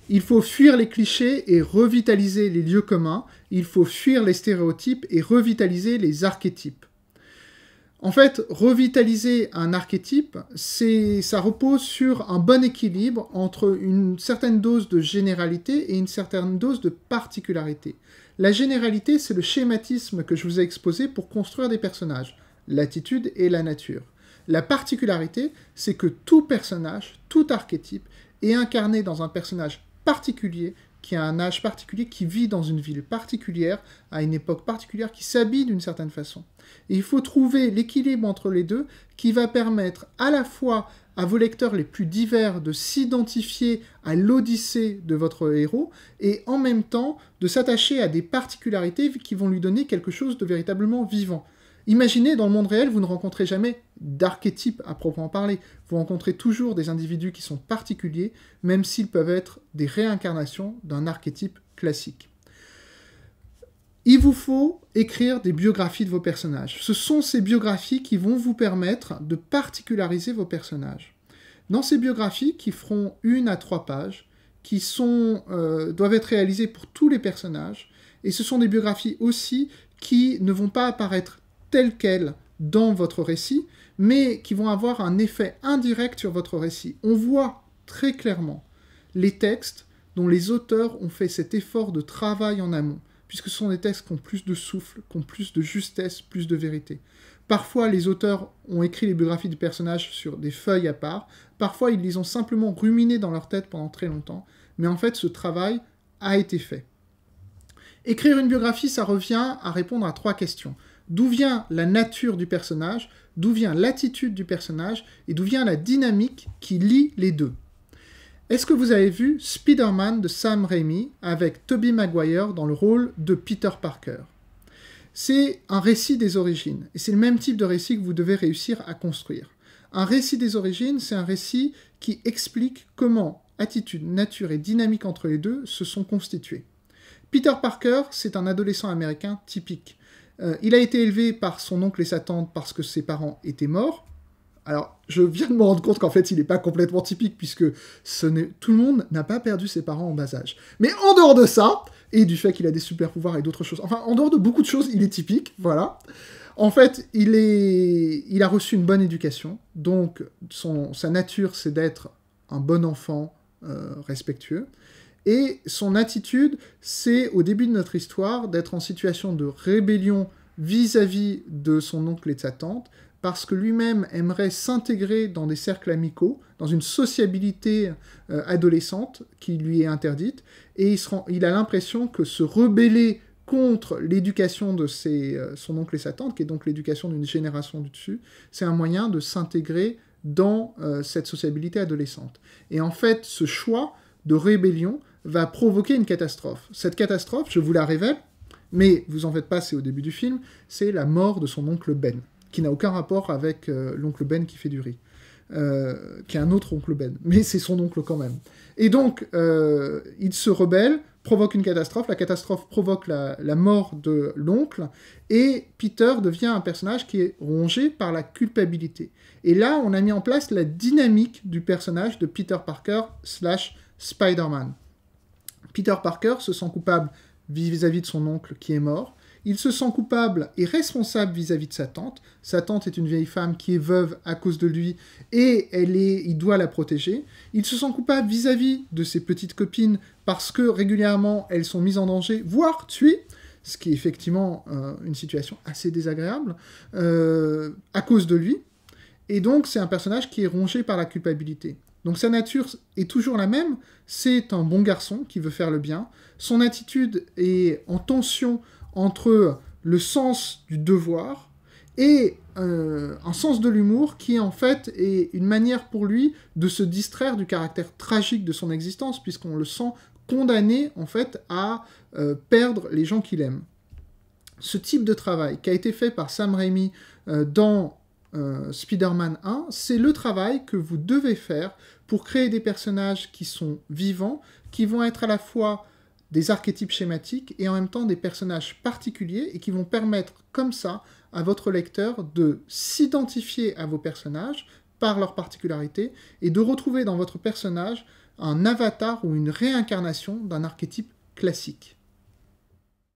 Il faut fuir les clichés et revitaliser les lieux communs. Il faut fuir les stéréotypes et revitaliser les archétypes. En fait, revitaliser un archétype, ça repose sur un bon équilibre entre une certaine dose de généralité et une certaine dose de particularité. La généralité, c'est le schématisme que je vous ai exposé pour construire des personnages, l'attitude et la nature. La particularité, c'est que tout personnage, tout archétype, est incarné dans un personnage particulier, qui a un âge particulier, qui vit dans une ville particulière, à une époque particulière, qui s'habille d'une certaine façon. Et il faut trouver l'équilibre entre les deux qui va permettre à la fois à vos lecteurs les plus divers de s'identifier à l'odyssée de votre héros et en même temps de s'attacher à des particularités qui vont lui donner quelque chose de véritablement vivant. Imaginez, dans le monde réel, vous ne rencontrez jamais d'archétype à proprement parler. Vous rencontrez toujours des individus qui sont particuliers, même s'ils peuvent être des réincarnations d'un archétype classique. Il vous faut écrire des biographies de vos personnages. Ce sont ces biographies qui vont vous permettre de particulariser vos personnages. Dans ces biographies, qui feront 1 à 3 pages, qui doivent être réalisées pour tous les personnages, et ce sont des biographies aussi qui ne vont pas apparaître telles quelles dans votre récit, mais qui vont avoir un effet indirect sur votre récit. On voit très clairement les textes dont les auteurs ont fait cet effort de travail en amont, puisque ce sont des textes qui ont plus de souffle, qui ont plus de justesse, plus de vérité. Parfois, les auteurs ont écrit les biographies des personnages sur des feuilles à part, parfois ils les ont simplement ruminés dans leur tête pendant très longtemps, mais en fait, ce travail a été fait. Écrire une biographie, ça revient à répondre à 3 questions. D'où vient la nature du personnage, d'où vient l'attitude du personnage, et d'où vient la dynamique qui lie les deux. Est-ce que vous avez vu Spider-Man de Sam Raimi avec Tobey Maguire dans le rôle de Peter Parker? C'est un récit des origines, et c'est le même type de récit que vous devez réussir à construire. Un récit des origines, c'est un récit qui explique comment attitude, nature et dynamique entre les deux se sont constituées. Peter Parker, c'est un adolescent américain typique. Il a été élevé par son oncle et sa tante parce que ses parents étaient morts. Alors, je viens de me rendre compte qu'en fait, il n'est pas complètement typique, puisque tout le monde n'a pas perdu ses parents en bas âge. Mais en dehors de ça, et du fait qu'il a des super-pouvoirs et d'autres choses, enfin, en dehors de beaucoup de choses, il est typique, voilà. En fait, il a reçu une bonne éducation, donc sa nature, c'est d'être un bon enfant respectueux. Et son attitude, c'est, au début de notre histoire, d'être en situation de rébellion vis-à-vis de son oncle et de sa tante, parce que lui-même aimerait s'intégrer dans des cercles amicaux, dans une sociabilité adolescente qui lui est interdite, et il a l'impression que se rebeller contre l'éducation de son oncle et sa tante, qui est donc l'éducation d'une génération du dessus, c'est un moyen de s'intégrer dans cette sociabilité adolescente. Et en fait, ce choix de rébellion va provoquer une catastrophe. Cette catastrophe, je vous la révèle, mais vous en faites pas, c'est au début du film, c'est la mort de son oncle Ben, qui n'a aucun rapport avec l'oncle Ben qui fait du riz, qui est un autre oncle Ben, mais c'est son oncle quand même. Et donc, il se rebelle, provoque une catastrophe, la catastrophe provoque la mort de l'oncle, et Peter devient un personnage qui est rongé par la culpabilité. Et là, on a mis en place la dynamique du personnage de Peter Parker / Spider-Man. Peter Parker se sent coupable vis-à-vis de son oncle qui est mort. Il se sent coupable et responsable vis-à-vis de sa tante. Sa tante est une vieille femme qui est veuve à cause de lui et il doit la protéger. Il se sent coupable vis-à-vis de ses petites copines parce que régulièrement elles sont mises en danger, voire tuées, ce qui est effectivement une situation assez désagréable, à cause de lui. Et donc c'est un personnage qui est rongé par la culpabilité. Donc sa nature est toujours la même, c'est un bon garçon qui veut faire le bien. Son attitude est en tension entre le sens du devoir et un sens de l'humour qui en fait est une manière pour lui de se distraire du caractère tragique de son existence, puisqu'on le sent condamné en fait à perdre les gens qu'il aime. Ce type de travail qui a été fait par Sam Raimi dans Spider-Man 1, c'est le travail que vous devez faire pour créer des personnages qui sont vivants, qui vont être à la fois des archétypes schématiques et en même temps des personnages particuliers et qui vont permettre comme ça à votre lecteur de s'identifier à vos personnages par leurs particularités et de retrouver dans votre personnage un avatar ou une réincarnation d'un archétype classique.